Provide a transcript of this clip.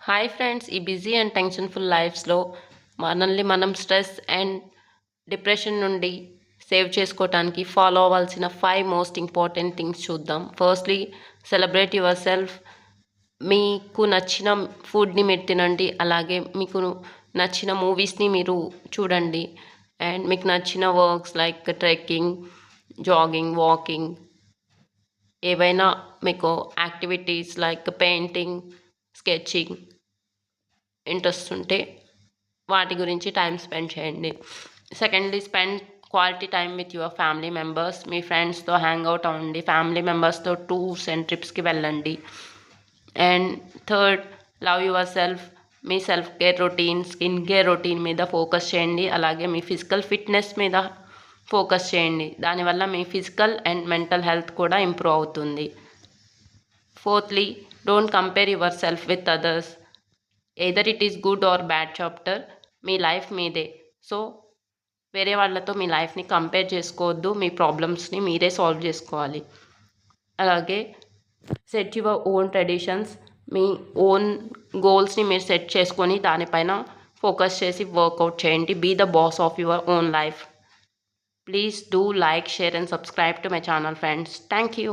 Hi friends, ఈ busy and టెన్షన్ఫుల్ లైఫ్స్లో మనల్ని మనం స్ట్రెస్ అండ్ డిప్రెషన్ నుండి సేవ్ చేసుకోవటానికి ఫాలో అవ్వాల్సిన 5 మోస్ట్ ఇంపార్టెంట్ థింగ్స్ చూద్దాం. Firstly, celebrate your self. మీకు నచ్చిన ఫుడ్ని మీరు తినండి, అలాగే మీకు నచ్చిన మూవీస్ని మీరు చూడండి. అండ్ మీకు నచ్చిన works like trekking, jogging, walking, ఏవైనా మీకు activities like painting, sketching interest ఉంటే వాటి గురించి టైం స్పెండ్ చేయండి. Secondly, spend quality time with your family members. మీ ఫ్రెండ్స్తో హ్యాంగ్ అవుట్ అవ్వండి, ఫ్యామిలీ మెంబర్స్తో టూర్స్ అండ్ ట్రిప్స్కి వెళ్ళండి. And third, love yourself. మీ self care routine, skin care routine మీద ఫోకస్ చేయండి, అలాగే మీ ఫిజికల్ ఫిట్నెస్ మీద ఫోకస్ చేయండి. దానివల్ల మీ ఫిజికల్ అండ్ మెంటల్ హెల్త్ కూడా ఇంప్రూవ్ అవుతుంది. Fourthly, don't compare your self with others. Either it is good or bad chapter, me life మీదే. సో వేరే వాళ్ళతో మీ లైఫ్ని కంపేర్ చేసుకోవద్దు, మీ ప్రాబ్లమ్స్ని మీరే సాల్వ్ చేసుకోవాలి. అలాగే సెట్ యువర్ ఓన్ ట్రెడిషన్స్. మీ ఓన్ గోల్స్ని మీరు సెట్ చేసుకొని దానిపైన ఫోకస్ చేసి వర్కౌట్ చేయండి. Be the boss of your own life. Please do like, share and subscribe to my channel, friends. Thank you.